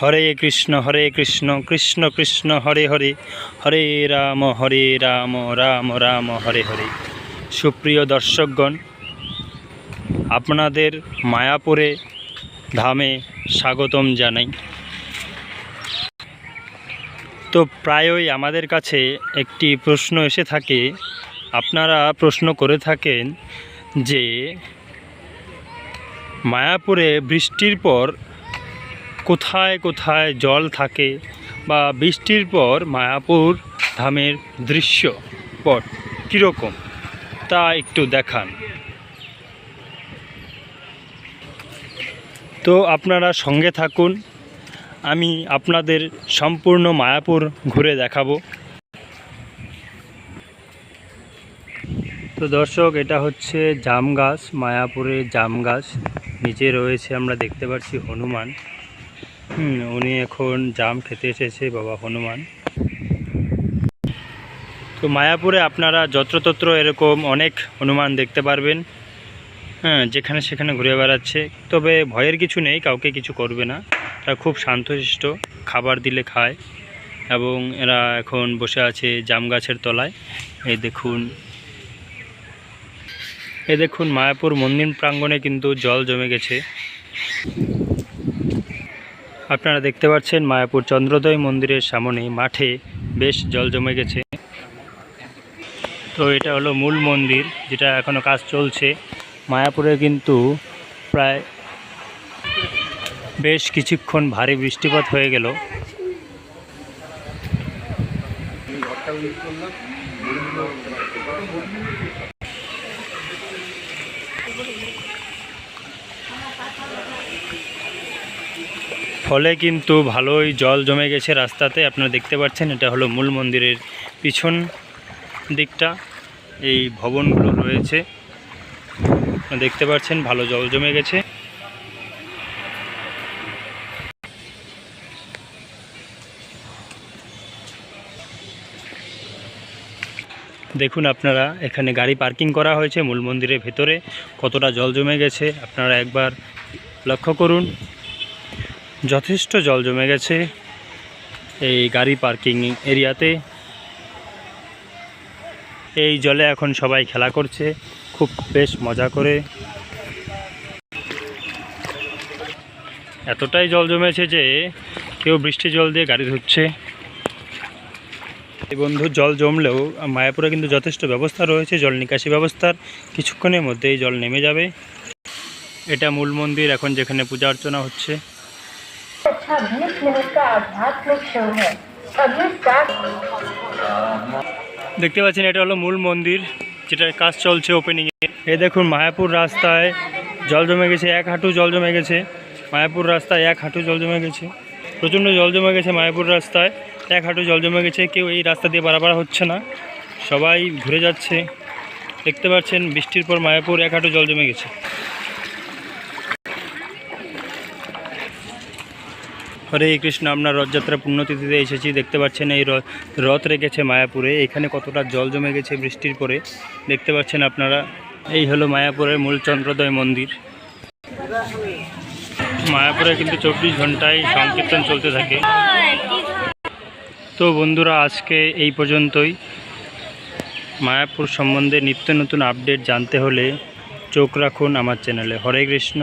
হরে কৃষ্ণ কৃষ্ণ কৃষ্ণ হরে হরে, হরে রাম রাম রাম হরে হরে। সুপ্রিয় দর্শকগণ, আপনাদের মায়াপুরে ধামে স্বাগতম জানাই। তো প্রায়ই আমাদের কাছে একটি প্রশ্ন এসে থাকে, আপনারা প্রশ্ন করে থাকেন যে মায়াপুরে বৃষ্টির পর কোথায় কোথায় জল থাকে বা বৃষ্টির পর মায়াপুর ধামের দৃশ্যপট কীরকম তা একটু দেখান। তো আপনারা সঙ্গে থাকুন, আমি আপনাদের সম্পূর্ণ মায়াপুর ঘুরে দেখাবো। তো দর্শক, এটা হচ্ছে জাম গাছ, মায়াপুরের জাম গাছ। নিচে রয়েছে, আমরা দেখতে পাচ্ছি হনুমান। উনি এখন জাম খেতে এসেছে, বাবা হনুমান। তো মায়াপুরে আপনারা যত্রতত্র এরকম অনেক হনুমান দেখতে পারবেন, যেখানে সেখানে ঘুরে বেড়াচ্ছে। তবে ভয়ের কিছু নেই, কাউকে কিছু করবে না, এরা খুব শান্তশিষ্ট, খাবার দিলে খায়। এবং এরা এখন বসে আছে জাম গাছের তলায়। এই দেখুন মায়াপুর মন্দির প্রাঙ্গণে কিন্তু জল জমে গেছে। আপনারা দেখতে পাচ্ছেন মায়াপুর চন্দ্রোদয় মন্দিরের সামনে মাঠে বেশ জল জমে গেছে। তো এটা হলো মূল মন্দির, যেটা এখনও কাজ চলছে। মায়াপুরে কিন্তু প্রায় বেশ কিছুক্ষণ ভারী বৃষ্টিপাত হয়ে গেল। ফলে কিন্তু ভালোই জল জমে গেছে রাস্তাতে। আপনারা দেখতে পাচ্ছেন, এটা হলো মূল মন্দিরের পিছন দিকটা, এই ভবনগুলো রয়েছে, দেখতে পাচ্ছেন ভালো জল জমে গেছে। দেখুন আপনারা, এখানে গাড়ি পার্কিং করা হয়েছে মূল মন্দিরের ভেতরে। কতটা জল জমে গেছে আপনারা একবার লক্ষ্য করুন। যথেষ্ট জল জমে গেছে এই গাড়ি পার্কিং এরিয়াতে। এই জলে এখন সবাই খেলা করছে, খুব বেশ মজা করে। এতটাই জল জমেছে যে কেউ বৃষ্টি জল দিয়ে গাড়ি ধুচ্ছে। এই বন্ধু, জল জমলেও মায়াপুরে কিন্তু যথেষ্ট ব্যবস্থা রয়েছে, জল নিকাশি ব্যবস্থার। কিছুক্ষণের মধ্যেই জল নেমে যাবে। এটা মূল মন্দির, এখন যেখানে পূজা অর্চনা হচ্ছে। দেখতে পাচ্ছেন, এটা হলো মূল মন্দির, যেটার কাজ চলছে ওপেনিংয়ে। এই দেখুন মায়াপুর রাস্তায় জল জমে গেছে, 1 হাঁটু জল জমে গেছে। মায়াপুর রাস্তায় 1 হাঁটু জল জমে গেছে, প্রচণ্ড জল জমে গেছে মায়াপুর রাস্তায়। 1 হাঁটু জল জমে গেছে, কেউ এই রাস্তা দিয়ে পারাপার হচ্ছে না, সবাই ঘুরে যাচ্ছে। দেখতে পাচ্ছেন বৃষ্টির পর মায়াপুর 1 হাঁটু জল জমে গেছে। হরে কৃষ্ণ, আপনার রথযাত্রা পুণ্যতিথিতে এসেছি। দেখতে পাচ্ছেন এই রথ রেখেছে মায়াপুরে। এখানে কতটা জল জমে গেছে বৃষ্টির পরে, দেখতে পাচ্ছেন আপনারা। এই হলো মায়াপুরের মূল চন্দ্রোদয় মন্দির। মায়াপুরে কিন্তু 24 ঘন্টায় সংকীর্তন চলতে থাকে। তো বন্ধুরা, আজকে এই পর্যন্তই। মায়াপুর সম্বন্ধে নিত্য নতুন আপডেট জানতে হলে চোখ রাখুন আমার চ্যানেলে। হরে কৃষ্ণ।